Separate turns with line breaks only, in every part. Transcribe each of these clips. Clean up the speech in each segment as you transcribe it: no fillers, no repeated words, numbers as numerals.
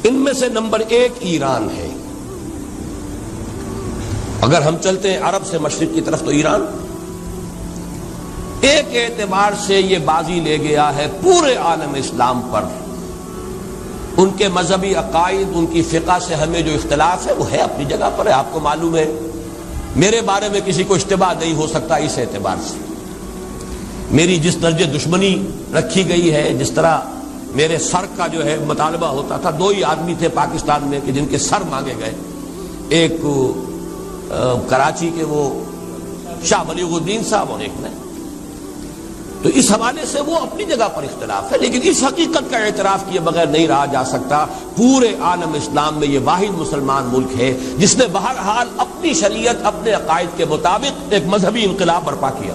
ان میں سے نمبر 1 ایران ہے. اگر ہم چلتے ہیں عرب سے مشرق کی طرف تو ایران ایک اعتبار سے یہ بازی لے گیا ہے پورے عالم اسلام پر. ان کے مذہبی عقائد، ان کی فقہ سے ہمیں جو اختلاف ہے وہ ہے اپنی جگہ پر ہے. آپ کو معلوم ہے میرے بارے میں کسی کو اشتباہ نہیں ہو سکتا اس اعتبار سے. میری جس درجے دشمنی رکھی گئی ہے، جس طرح میرے سر کا جو ہے مطالبہ ہوتا تھا، 2 ہی آدمی تھے پاکستان میں کہ جن کے سر مانگے گئے. ایک کراچی کے وہ شاہ بلیغ الدین صاحب اور ایک میں. تو اس حوالے سے وہ اپنی جگہ پر اختلاف ہے، لیکن اس حقیقت کا اعتراف کیے بغیر نہیں رہا جا سکتا پورے عالم اسلام میں یہ واحد مسلمان ملک ہے جس نے بہرحال اپنی شریعت، اپنے عقائد کے مطابق ایک مذہبی انقلاب برپا کیا.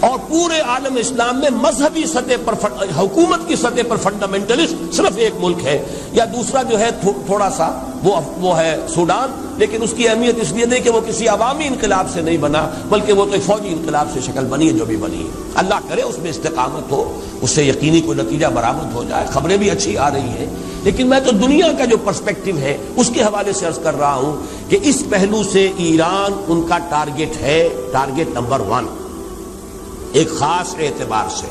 اور پورے عالم اسلام میں مذہبی سطح پر حکومت کی سطح پر فنڈامنٹلسٹ صرف ایک ملک ہے، یا دوسرا جو ہے تھوڑا سا وہ ہے سوڈان، لیکن اس کی اہمیت اس لیے نہیں کہ وہ کسی عوامی انقلاب سے نہیں بنا، بلکہ وہ تو ایک فوجی انقلاب سے شکل بنی ہے جو بھی بنی ہے. اللہ کرے اس میں استقامت ہو، اس سے یقینی کوئی نتیجہ برآمد ہو جائے. خبریں بھی اچھی آ رہی ہیں، لیکن میں تو دنیا کا جو پرسپیکٹو ہے اس کے حوالے سے عرض کر رہا ہوں کہ اس پہلو سے ایران ان کا ٹارگٹ ہے، ٹارگٹ نمبر 1 ایک خاص اعتبار سے.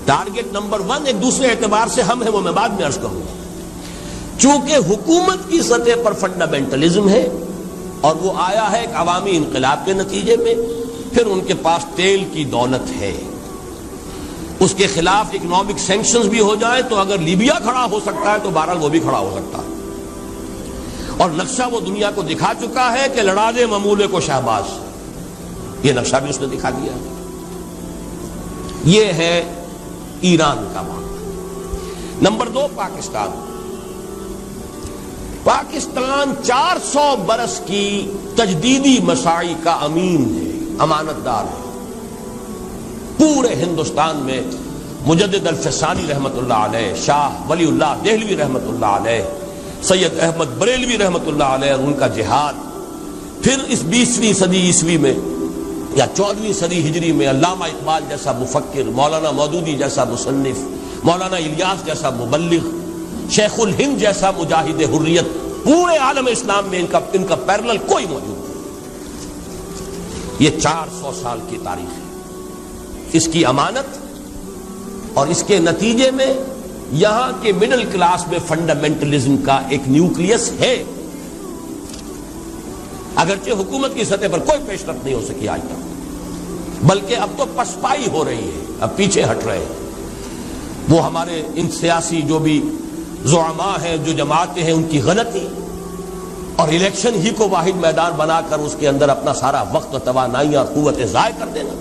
ٹارگٹ نمبر 1 ایک دوسرے اعتبار سے ہم ہیں، وہ میں بعد میں عرض کروں گا. چونکہ حکومت کی سطح پر فنڈامنٹلزم ہے اور وہ آیا ہے ایک عوامی انقلاب کے نتیجے میں، پھر ان کے پاس تیل کی دولت ہے، اس کے خلاف اکنامک سینکشنز بھی ہو جائیں تو اگر لیبیا کھڑا ہو سکتا ہے تو بہرحال وہ بھی کھڑا ہو سکتا ہے. اور نقشہ وہ دنیا کو دکھا چکا ہے کہ لڑا دے ممولے کو شہباز، یہ نقشہ بھی اس نے دکھا دیا. یہ ہے ایران کا معاملہ. نمبر 2 پاکستان. پاکستان 400 برس کی تجدیدی مساعی کا امین ہے، امانت دار ہے. پورے ہندوستان میں مجدد الفسانی رحمت اللہ علیہ، شاہ ولی اللہ دہلوی رحمت اللہ علیہ، سید احمد بریلوی رحمت اللہ علیہ اور ان کا جہاد، پھر اس 20ویں صدی عیسوی میں یا 14ویں صدی ہجری میں علامہ اقبال جیسا مفکر، مولانا مودودی جیسا مصنف، مولانا الیاس جیسا مبلغ، شیخ الہند جیسا مجاہد حریت، پورے عالم اسلام میں ان کا پیرلل کوئی موجود نہیں. یہ 400 سال کی تاریخ ہے، اس کی امانت اور اس کے نتیجے میں یہاں کے مڈل کلاس میں فنڈامنٹلزم کا ایک نیوکلیس ہے. اگرچہ حکومت کی سطح پر کوئی پیش رفت نہیں ہو سکی آج تک، بلکہ اب تو پسپائی ہو رہی ہے، اب پیچھے ہٹ رہے ہیں. وہ ہمارے ان سیاسی جو بھی زعماء ہیں، جو جماعتیں ہیں، ان کی غلطی اور الیکشن ہی کو واحد میدان بنا کر اس کے اندر اپنا سارا وقت و توانائی اور قوتیں ضائع کر دینا،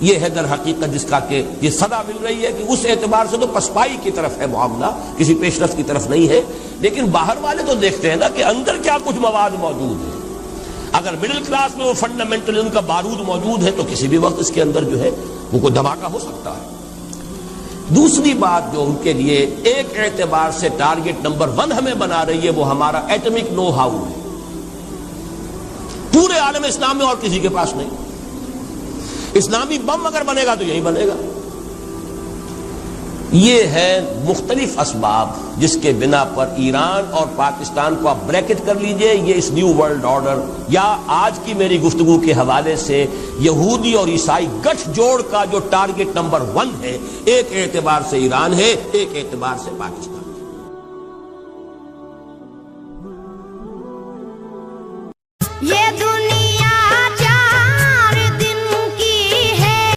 یہ ہے در حقیقت جس کا کہ یہ صدا مل رہی ہے کہ اس اعتبار سے تو پسپائی کی طرف ہے معاملہ، کسی پیش رفت کی طرف نہیں ہے. لیکن باہر والے تو دیکھتے ہیں نا کہ اندر کیا کچھ مواد موجود ہے. اگر مڈل کلاس میں وہ فنڈامنٹلزم کا بارود موجود ہے تو کسی بھی وقت اس کے اندر جو ہے وہ کوئی دھماکہ ہو سکتا ہے. دوسری بات جو ان کے لیے ایک اعتبار سے ٹارگٹ نمبر 1 ہمیں بنا رہی ہے وہ ہمارا ایٹمک نو ہاؤ ہے. پورے عالم اسلام میں اور کسی کے پاس نہیں. اسلامی بم اگر بنے گا تو یہی بنے گا. یہ ہے مختلف اسباب جس کے بنا پر ایران اور پاکستان کو آپ بریکٹ کر لیجئے. یہ اس نیو ورلڈ آرڈر یا آج کی میری گفتگو کے حوالے سے یہودی اور عیسائی گٹھ جوڑ کا جو ٹارگٹ نمبر 1 ہے، ایک اعتبار سے ایران ہے، ایک اعتبار سے پاکستان.
یہ